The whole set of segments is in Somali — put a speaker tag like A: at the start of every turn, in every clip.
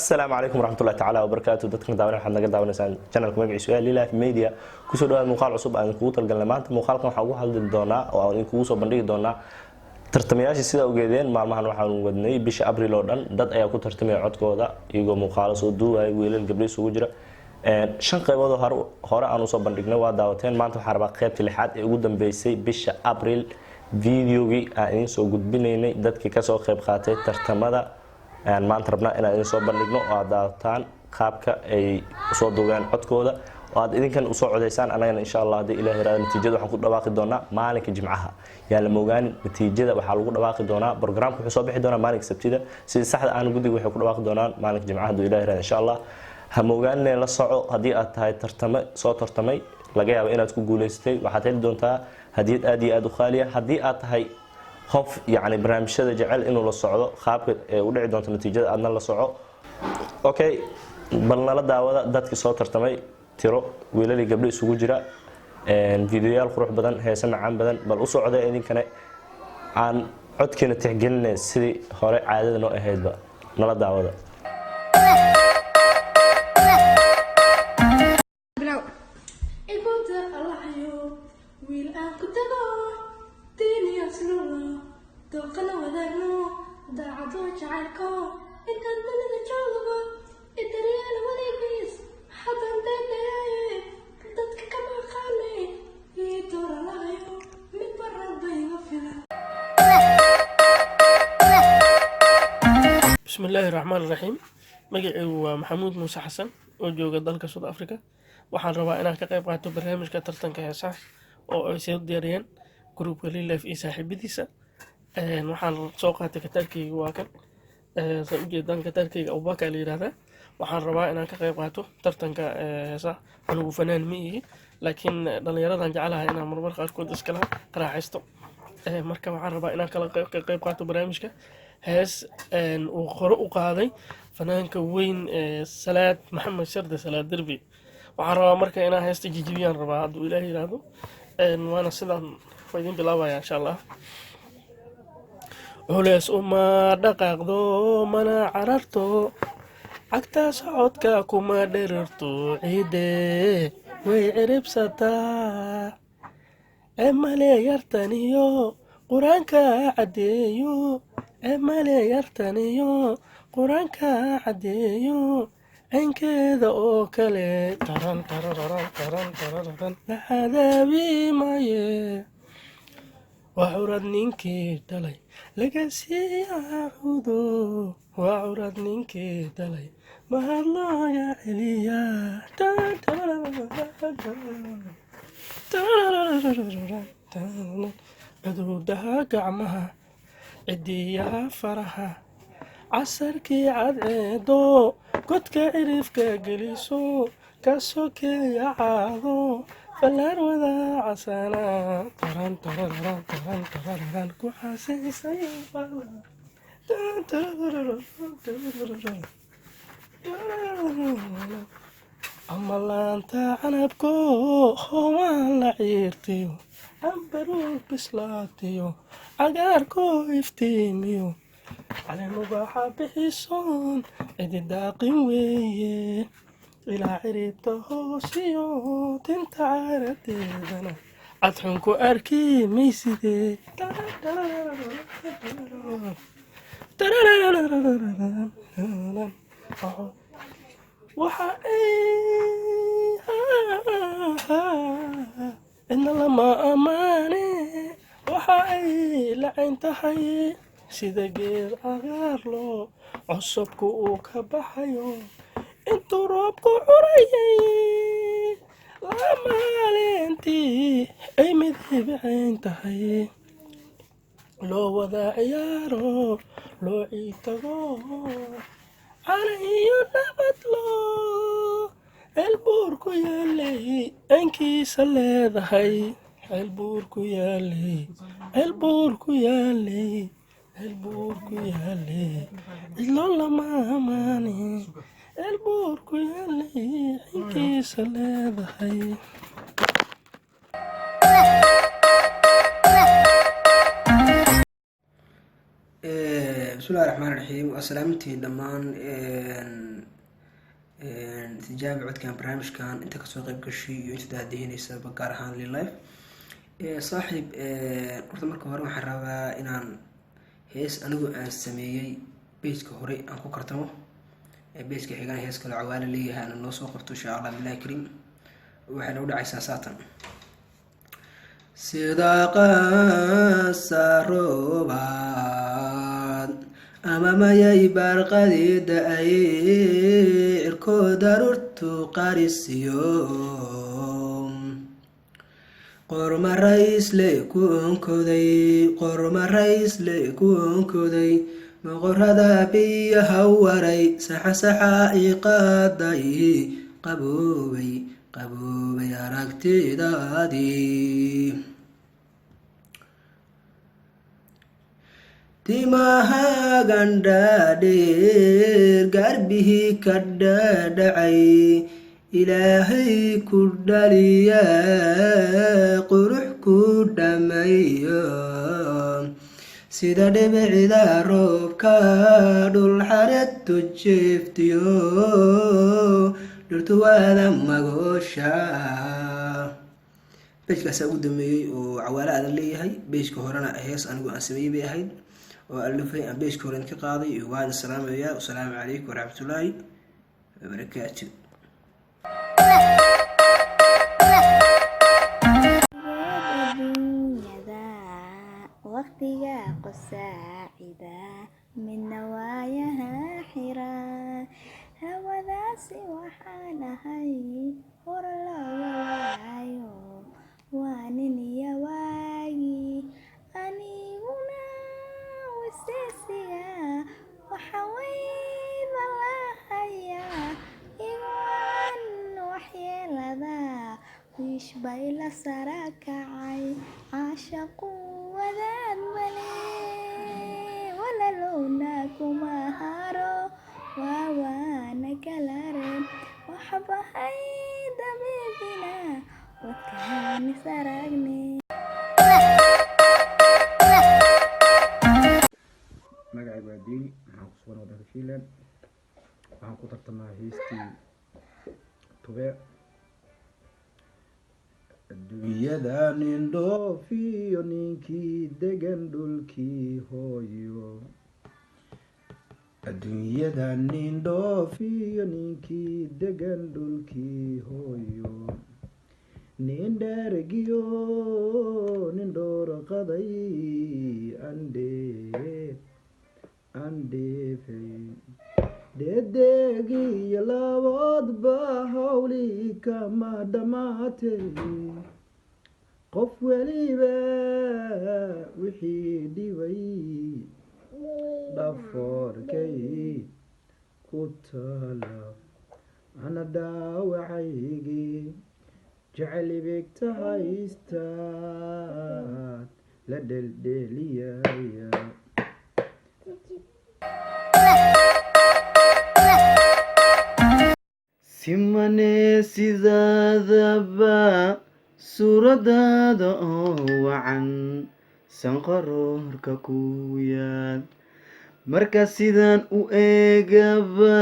A: السلام عليكم ورحمة الله تعالى وبركاته. dadkan daawana waxaad naga daawanaysaan channelka magaciisu yahay Live Media. Ku soo dhawaad muuqaal cusub aan kugu talgalnay maanta. Muuqaalkan waxa ugu hadli doonaa oo aan kugu soo bandhigi doonaa tartamayaasha sida ogeedeen maalmahan waxaan wadnay bisha Abriil oo dhan dad ayaa ku tartamay codkooda iyagoo muuqaalo soo duubay wiilal gabdho isugu jira. shan qaybood hore aan u soo bandhignay waa daawateen. Maanta waxaan rabaa qaybta lixaad ee ugu dambeysay bisha Abriil videogi aan soo gudbinaynay dadkii ka soo qayb qaatay tartamada maanta rabnaa inaan soo bandhigno oo aad daawataan qaabka ay soo duubeen codkooda oo aad idinkan u soo codeysaan anagana insha Allah hadii Ilaahay raad natiijada waxaan ku dhawaaqi doonaa maalinka Jimcaha yaa la moogaan natiijada waxa lagu dhawaaqi doonaa barnaamijku wuxuu soo bixi doonaa maalinka Sabtida sida saxda aan gudiga waxay ku dhawaaqi doonaan maalinka Jimcaha hadii Ilaahay raad insha Allah ha moogaanne la soco hadii aad tahay tartamay laga yaabo inaad ku guuleystay waxaad heli doontaa hadiyad aad iyo aad u qaali ah hadii aad tahay qof يعني barnaamijyada jecel inuu la socdo qaabka ee u dhici doonto natiijada aadna la soco okay bal nala daawada dadkii soo tartamay tiro wiilal iyo gabdho isugu jira fiidiyoyaal qurux badan heeso macaan badan bal u socda idinkana aan codkeena tixgelinay sidii hore caadada noo ahaydba nala daawada
B: دوقنا وذاقنا داعدو جعلكو انت البلد جوغبا الدريال وليبيس حتى ندايا ضدك كما خالي يدور لايو من برا الضيغة فيها.
C: بسم الله الرحمن الرحيم. مجيء محمود موسى حسن وجوجا دالك سود أفريقيا waxaan rabaa inaan ka qayb qaato barnaamijka tartanka heesaha oo ay soo diyaariyeen group Live iyo saaxiibadiisa waxaan soo qaatay katarkeyga waa kan soo jeedaan katarkeyga Abubakar la yiraahdaa waxaan rabaa inaan ka qayb qaato tartanka heesaha anigu fanaan ma ihi laakiin dhalinyaradan jecelahay inaan marmar qaarkood iskala qaraaxaysto marka waxaan rabaa inaan kala qayb qaato barnaamijka hees uu qoro u qaaday fanaanka weyn Salaad Maxamed Sharda Salaad Derbi waxaan rabaa marka inaan heesta jijibiyaan rabaa hadduu Ilaahay yiraahdo waana sidaan faydin bilaabaya insha Allah علاس أما دقاقدو منا عررتو عكتا سعودكا كما دررتو عيدي ويعرب ستا اما لي يرتنيو قرانكا عديو اما لي يرتنيو قرانكا عديو عين كذا اوكالي تران تران تران تران لحدا بيمايه وعرض نينكي دلي لقاسي عودو وعرض نينكي دلي ما الله يا عليا عدودها قعمها عديها فرحها عسركي عدعيدو قدك عرفك قليسو كاسوكي عادو فالار وذا عسانا تران تران تران تران كحاسي سيفالا أما الله أنت عنبكو هو لعيرتيو أمبرو بسلاتيو عقاركو افتيميو على مباحة بحسون عدي داقين ويه إلى عريبته سيو تنتعرتيدنا عطحنكو أركي ميسيدي إن لما أماني وحاي لعين تحيي سيدا قير عغارلو عصبكو وكبحيو انتو روبكو عريي لما لينتي اي مذهب عين تحيي لو وذا عيارو لو عيتغو علي نبتلو البوركو يالي انكي سليدهي البوركو يالي البوركو يالي البوركو يالي إلا ما ماني البوركو يالي انكي سليدهي
D: بسم الله الرحمن الرحيم. السلامتي دمان tijaabi codkan barnaamijkan inta kasoo qayb gashay iyo inta daadihineysaba gaar ahaan lilife saaxiib horta marka hore waxaan rabaa inaan hees anigu aan sameeyey bejka hore aan ku kartamo bejka xigana hees kale cawaale leeyahay ana noo soo qabto insha allah bilahi karim waxayna u dhacaysaa saatan sida qasarobaad ama mayay barqadii da-ay cirkoo daruurtu qarisiyo qorma raisle ku onkoday moqorada biyaha waray saxasaxa iqaaday qaboobay aragtidaadii timahagan dhaadheer garbihii ka dhaadhacay ilaahay ku dhaliya qurux ku dhammayo sida dhibicida roobka dhul xareedtu jeeftiyo dhirtuwaada magoosha bejkaasaa ugu dambeeyey oo cawaale aadan leeyahay bejka horena hees anigu aan sameeyey bay ahayd oo alifay aan bejka hore ka qaaday waan salaamayaa wasalaamu calaykum waraxmatullaahi wabarakaatu
E: waqtiga qosaacida midna waayaha xira hawadaasi waxaan ahay hor looga waayo waa nin iyo waagi aniguna waseesiga waxa wayda lahayaa iguan waxyeelada wiish bay la sara kacay caashaqu wadaad male walalowna kuma haro waawaana kala reeb waxbahay dabiibina wadkaani saragne
F: magacaygu waa diini waxaan ku sugan waddanka Finland waxaan ku tartamaa heestii tube adduunyada nin dhoofiyo ninkii degan dhulkii hooyo adduunyada nin dhoofiyo ninkii degan dhulkii hooyo nin dhergiyo nin dhoorqaday andheefay dedegiyo laboodba hawli kama dhammaatay qof weliba wixii dhibay dhafoorkay ku taala ana dhaawacaygii jecel ibigta haystaan la dheldheliyaya simane sidaadaba suuradaada oo wacan sanqaroorka ku yaal marka sidaan u eegaba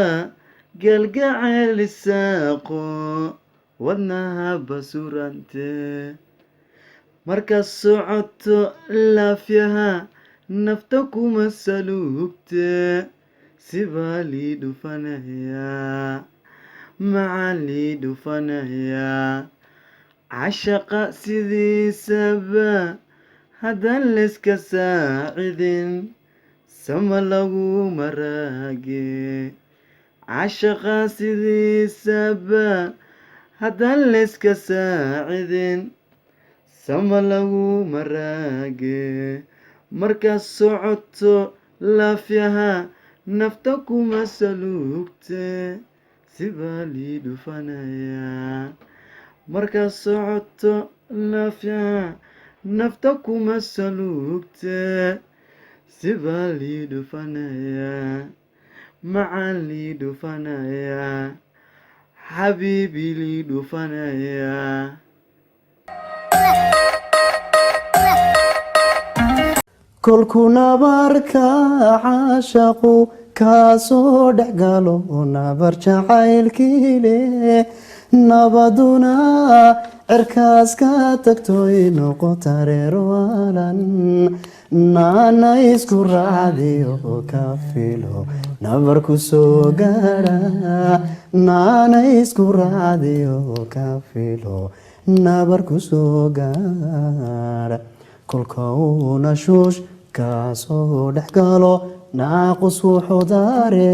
F: galgacayl isaaqo wadnahaba surante marka socoto laafyaha nafta kuma saluugte sibaa lii dhufanayaa macaan lii dhufanayaa cashaqa sidiisaba haddaan layska saacidin sama lagu maraage cashaqa sidiisaba haddaan layska saacidin sama lagu maraage markaad socoto laafyaha nafta kuma saluugte sibaa lii dhufanayaa markaad socoto laafyaha nafta kuma saluugte sibaa lii dhufanayaa macaan lii dhufanayaa xabiibi lii dhufanayaa
G: kolkuu nabarka caashaqu kaasoo dhexgalo nabar jacaylkii leh nabaduna cirkaas ka tagtoy noqota reer waalan naana isku raacdiyo ka filo nabar ku soo gaadha naana isku raacdiyo ka filo nabar ku soo gaadha kolka uuna shuush kaasoo dhexgalo naaqus wuxuu daare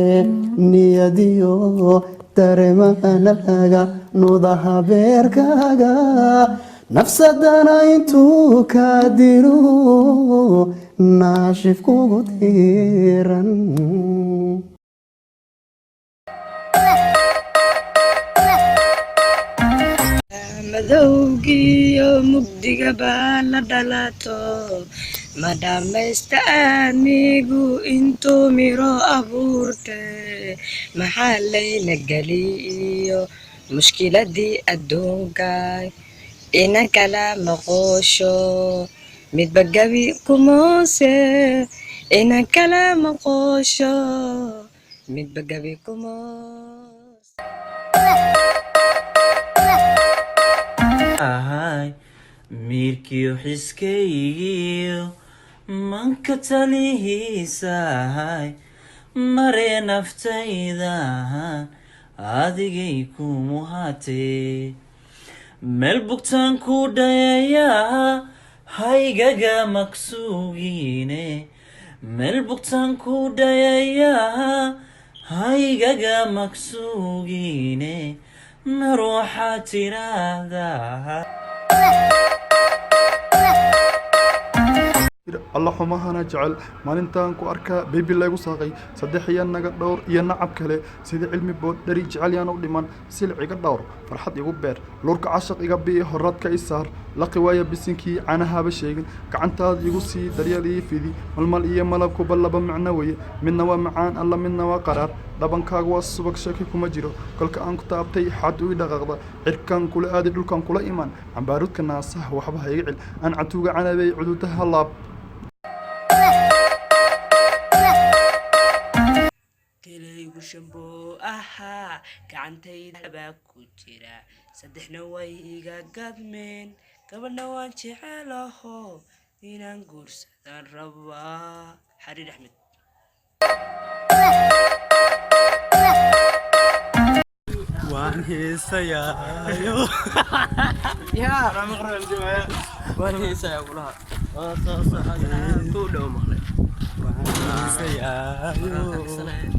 G: niyadiyo dareemana laga nudaha beerkaaga nafsadana intuu ka dilo naashif kugu tiiran
H: madowgiyo mugdiga baa la dhalato ma dhammaysta anigu intuu miro abuurte maxaa layna geliyo mushkiladii adduunka ina kala maqoosho midba gabi kumoose ina kala maqoosho midba gabi kumoos
I: ahay miirkiyo xiskaygiyo manka talihiisahay maree naftayda adigay kumuhatee meel bugtaan ku dhayayaa haygaga maksuugiine meel bugtaan ku dhayayaa haygaga maksuugiine naruuxa tiraahdaa
J: alla xumahana jecel maalintaan ku arkaa bebi laygu saaqay saddex iyo naga dhowr iyo nacab kale sida cilmi boodhari jecel yaan u dhiman silic iga dhowr farxad igu beer luurka cashaq iga bii horadka i saar laqi waaya bisinkii canahaba sheegin gacantaada igu sii daryeel ii fidi malmal iyo malabkuba laba macno weye midna waa macaan alla midna waa qaraar dhabankaaga waa subag shaki kuma jiro kolka aan ku taabtay xad ii dhaqaaqda cirkaan kula aadi dhulkan kula iman cambaarudka naasaha waxba ha iga cil aan catuuga canabay cududaha laab
H: kelaygu shamboo ahaa gacantayda baa ku jira saddexna way iga gadmeen gabadhna waan jecelaho inaan guursadaan rabaa xariir axmed
G: waan heesayaayo
H: waan heesayaa kulaha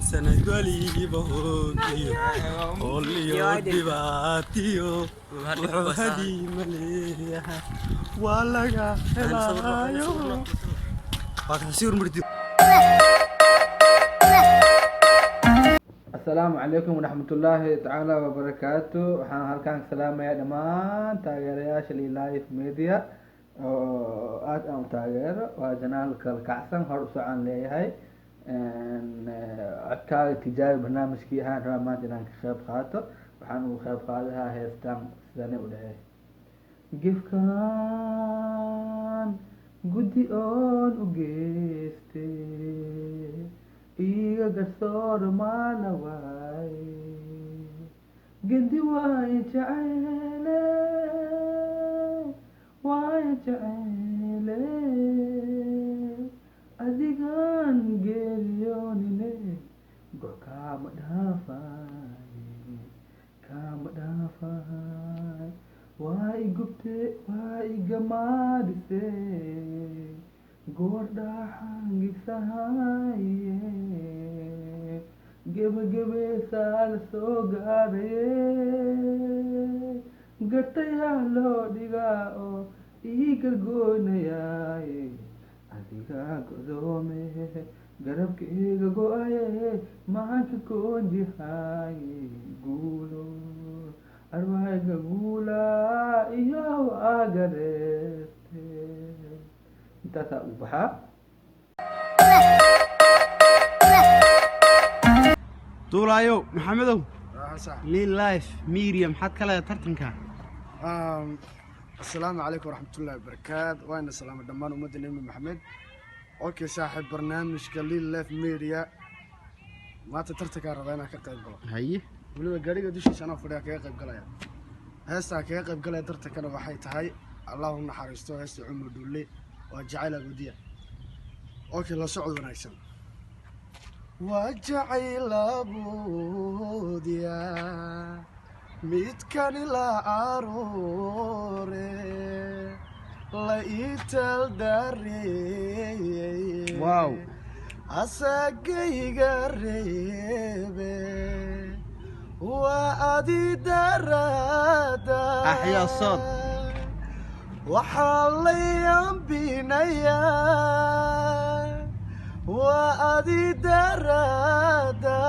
G: sanad waliba hoogiyo oliyo dhibaatiyo wuxuu hadiima leeyahay waa laga helaayo
F: السلام عليكم ورحمة الله تعالى وبركاته waxaan halkaan salaamayaa dhammaan taageerayaasha Live Media oo aad aan taageero waa janaalka kacsan hor u socon leeyahay codkaaga tijaabi barnaamijkii ahaan rabaa maanta inaan ka qayb qaato waxaan ugu qayb qaadahaa heestaan sidane u dhahay gifkaan guddi oon u geystay iga garsoor maala waaye gendi waaye jeceele waaye jeceele adigaan geeriyoonine go kaama dhaafay waa i gubte waa i gamaadise goordhaxangisahaye gebagabeesaa la soo gaaraye gartayaa loo dhigaa oo ii gargoynayaaye adigaa godoome garabkayga go-aye maanka koonjihaaye guulo arwayga guulaa iyo agareeste intaasaa u baxaa
G: duulaayo maxamedow Live Media maxaad ka leedahay tartanka
K: السلام عليكم ورحمة الله وبركاته وين السلام دمان ومدن محمد اوكي صاحب برنامج قليل لايف ميديا maanta tartankaa rabaa inaan ka qayb galo
G: haye
K: weliba gaariga dushiisa anoo fadhiya kaga qayb galaya heestaa kaga qayb galaya tartankana waxay tahay allahu naxariisto heesta cumar dhulle waa jacayl abudiya okay la socod wanaagsan waa jacayl abudiya midkani la aroore la ital dareeyey
G: wow
K: asagayga reebe waa adi darada
G: axyaa sood
K: waxaa la yambinayaa waa adi darada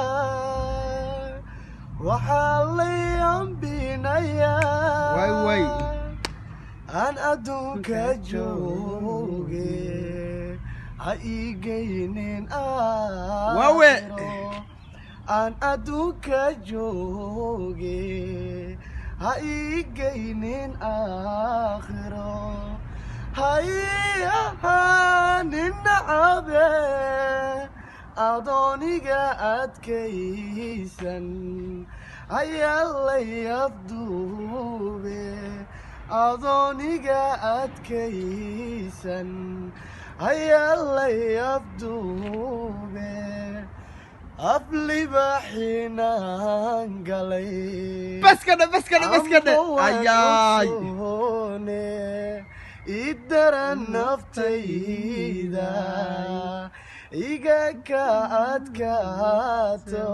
K: waxaa la yambinayaa
G: way way
K: aan adduunka jooge ha igaynin
G: waawe
K: aan adduunka jooge ha igaynin aakhiro ha ii ahaanin nacabe adooniga adkaysan ayaa lay afduube adooniga adkaysan ayaa lay afduube aflibaxinaan galay
G: baskadha ayaay
K: idaran naftayda iga ka adkaato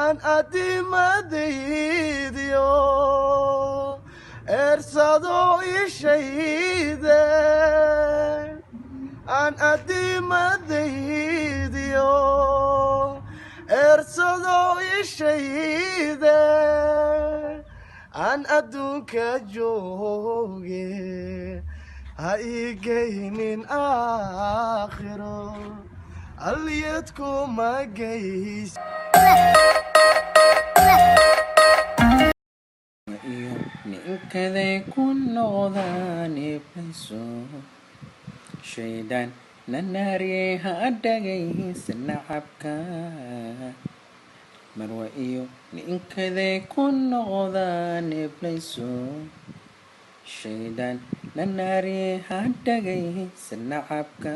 K: aan adimadaydiyo ersado ishayde aan adimadaydiyo ersado ishayde aan adduunka jooge ha igaynin aakhiro aliyadkuma gays
I: ninkaday ku noqdaan iblayso shaydaan nanaariyey ha dhagaysa nacabka marwa iyo ninkaday ku noqdaan iblayso shaydaan nanaariyey ha dhagaysa nacabka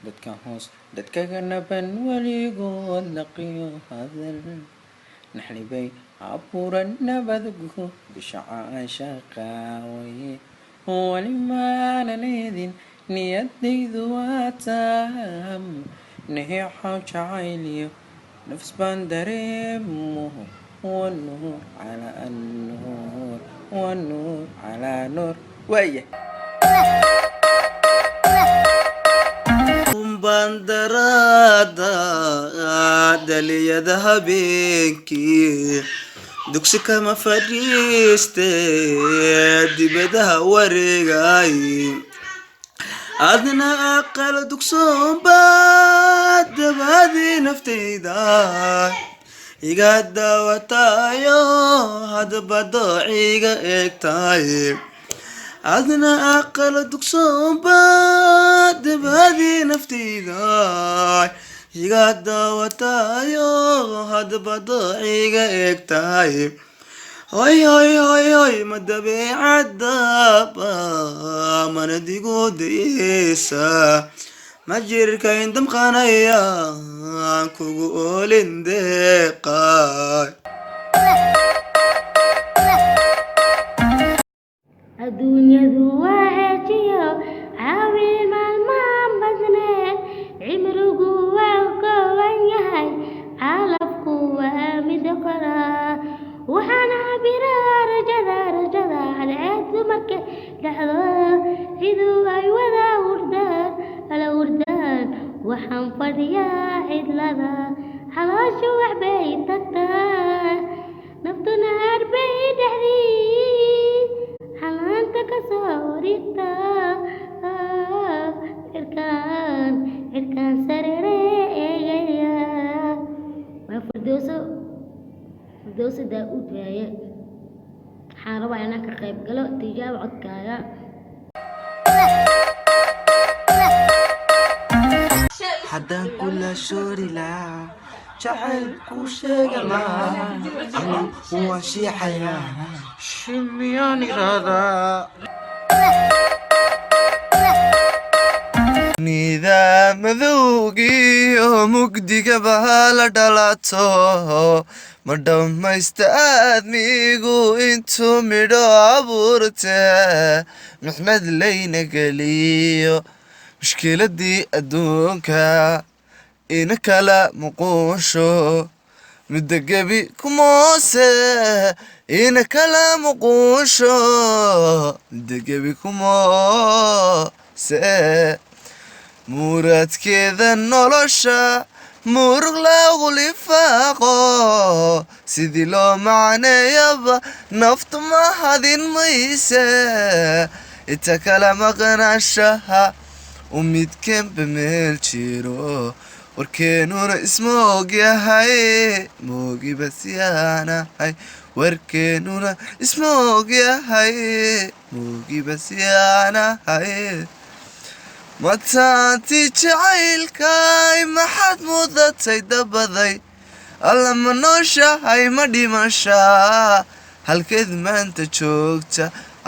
I: dadka hoos dadkaga naban weligood laqiyo hadal naxlibay abuuran nabadgu bishacaashaqaawaye walimaana leedin niyadaydu waa taam naheexaw jacayliyo nafs baan dareemo wanuur calaa nuur wanuur calaa nuur waaya
L: bandarada dhaliyada habeenkii dugsi kama fadhiiste dibadaha wareegay adna aqal dugsoonba dabaadii naftayda iga daawatayo hadba doociga eegtay adna aqal dugsoonba dabaadii naftayda iga daawatayo hadba doociga eegtay hoy hoy hoy hoy ma dabeecadaba mana digoodayeysa ma jirka indamqanaya kugu oolin deeqay
M: adduunyadu waa ceejiyo caawin maalmaan badneed cimrigu waa kooban yahay calafku waa mid qoraa waxaan cabiraa rajada cadceed dumarka dhexdo ciduu ay wada hurdaan waxaan fadhiyaa cidlada xalooshu waxbay tagtaa naftuna harbay dhexdii xalaanta ka soo wareegta cirkaan sarere eegaya waa firdowso daa-uud waaye waxaan rabaa inaan ka qayb galo tijaabo codkaaga
L: haddaan kula shoori lahaa jacayl ku sheega lahaa ani waan shiixayaa shimiyaan iraadaa nidaa madowgii oo mugdigaba la dhalato ma dhammaysta aadmigu intuu midho abuurte mixnad layna geliyo mushkiladii adduunka ina kala muquusho midda gebi kumoose ina kala muquusho midda gebi kumoose muuraadkeeda nolosha murug lagu lifaaqo sidii loo macneeyaba naftu ma hadin mayse inta kala maqnaashaha u midkanba meel jiro warkeenuna isma ogyahay moogiba siyaanahay warkeenuna isma ogyahay moogiba siyaanahay mataanti jacaylkay maxaad mudatay dabaday alla ma nooshahay ma dhimashaa halkeed maanta joogta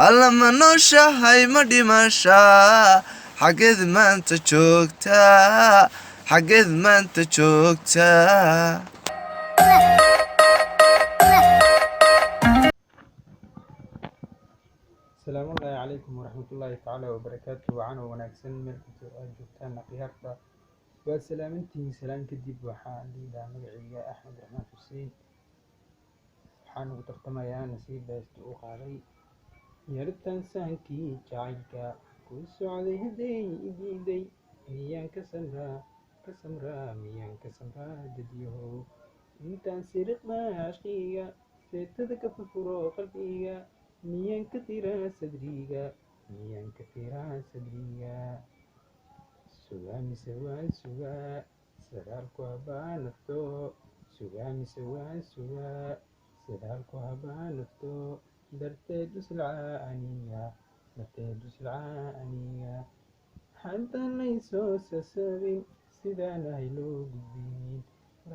L: alla ma nooshahay ma dhimashaa xaggeed maanta joogtaa xaggeed maanta joogtaa
G: السلام الله عليكم ورحمة الله تعالى وبركاته وعنا وناكسن ملكتو أجوبتان قيارتا وسلامتي سلام كدب وحان ليلة مقعية أحمد رحمن حسين سبحانه وتختم يا نسيب باستو قاري يارتان سانكي جايكا كوسو عليه دي إدي ميان كسمرا ميان كسمرا دديو انتان سرقنا عشقيا سيتدك ففرو قلبيا ميان كثيرا صدريقا ميان كثيرا صدريقا سوامي سوان سوا سرالكو هبا نفتو سوامي سوان سوا سرالكو هبا نفتو درتدو سلعانية درتدو سلعانية حتى ليسو سسابين سيدانا هيلو قبين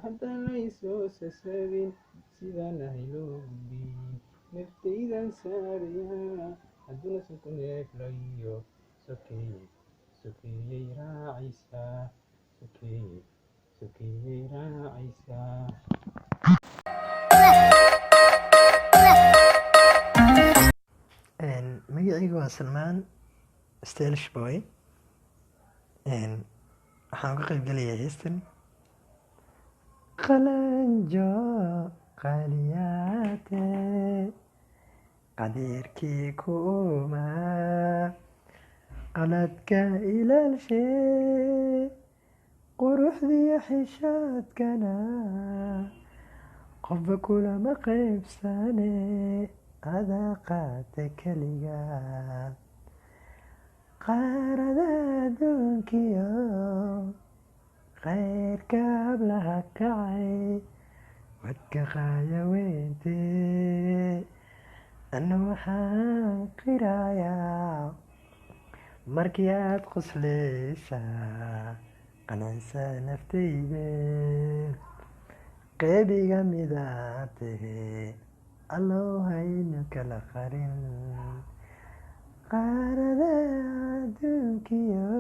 G: حتى ليسو سسابين سيدانا هيلو قبين naftaydan saaraya hadduna sunku neeflayo sokeeyey raacaysaa sokeeyey raacaysaa
N: magacaygu waa Salmaan Stylish Boy waxaan ka qayb gelayaa heestan qalanjo qaaliyaate qadeerkii kuma qaladka ilaalshee quruxdiyo xishoodkana qofba kulama qaybsane adaa qaata keliga qaarada adduunkiyo khayrka hablaha kacay wadka qaaya weyntee ana waxaan qirayaa markii aad qosleysaa qanacsa naftayde qeybiga midaad tahe allow haynu kala qarin qaarada adduunkiyo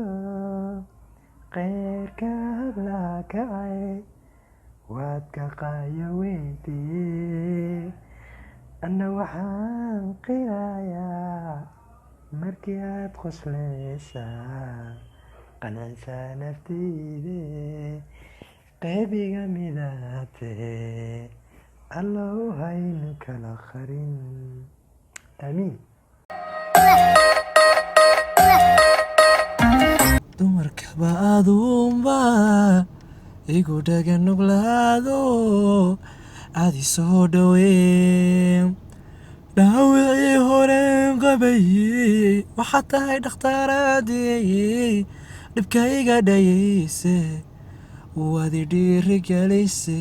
N: khayrka hablaha kacay waadka qaaya weyntee ana waxaan qirayaa markii aad qosleysaa qanacsa naftayde qeybiga midaad tahe allow haynu kala qarin aamiin
L: dumarkaba aduunba igu dhagan nuglaado aadi soo dhoween dhaawicii horeen qabayey waxaad tahay dhakhtaaraadiyey dhibkayga dhayeyse waad i dhiirigelise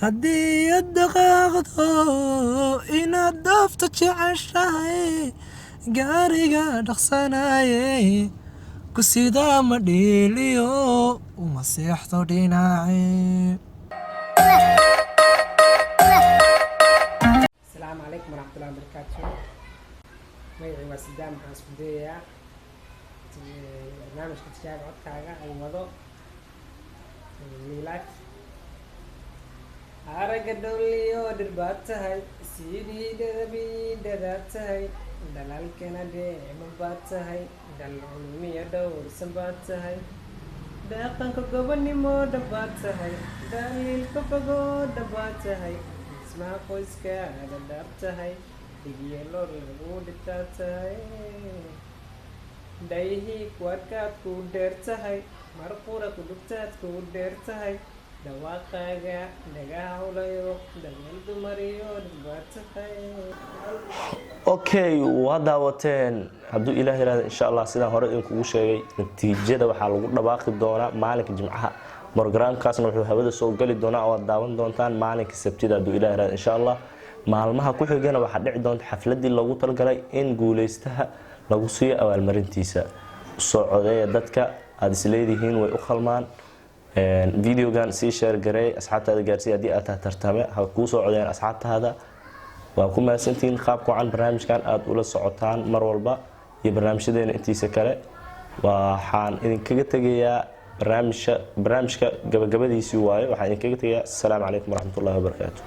L: haddii aad dhaqaaqdo inaad dhoofta jeceshahay gaariga dhaqsanayey ku sidaa ma dheeliyo uma seexdo dhinaace.
O: السلام عليكم ورحمة الله وبركاته. مجيء وسدام حاسودية برنامج كتشاف عدكاغا أي وضو ميلاك عرق دوليو درباتهاي سيدي دربي دراتهاي دلال كندي مباتهاي دل علمية دور سباتهاي داقن كقبني مو دباتهاي دليل كفقو دباتهاي اسمها قويسكا هذا دارتهاي ديجيلو لغو دتاتهاي دايهي كواركات كو ديرتهاي مرقورة كو دكتات كو ديرتهاي دواقاقا دقاهوليو دقال دمريو دباتهاي
A: okay waa daawateen hadduu ilaahay yiraahdo insha Allah sidaan hore idinkugu sheegay natiijada waxaa lagu dhawaaqi doonaa maalinka jimcaha programkaasna wuxuu hawada soo gali doonaa oo daawan doontaan maalinka sabtida hadduu ilaahay yiraahdo insha Allah maalmaha ku xigana waxaa dhici doonta xafladii loogu talagalay in guuleystaha lagu siiyo abaalmarintiisa soo codeeya dadka aad isleedihiin way u khalmaan videogan sii share gareey asxaabtaada gaarsii haddii aad tartame ha kuu soo codeeyaan asxaabtaada waa ku mahadsantihiin qaabka wacan barnaamijkan aad ula socotaan mar walba iyo barnaamijyadeena intiisa kale waxaan idinkaga tegayaa barnaamijka gabagabadiisii waaye waxaan idinkaga tegayaa assalaamu calaykum waraxmatullaahi wabarakaatu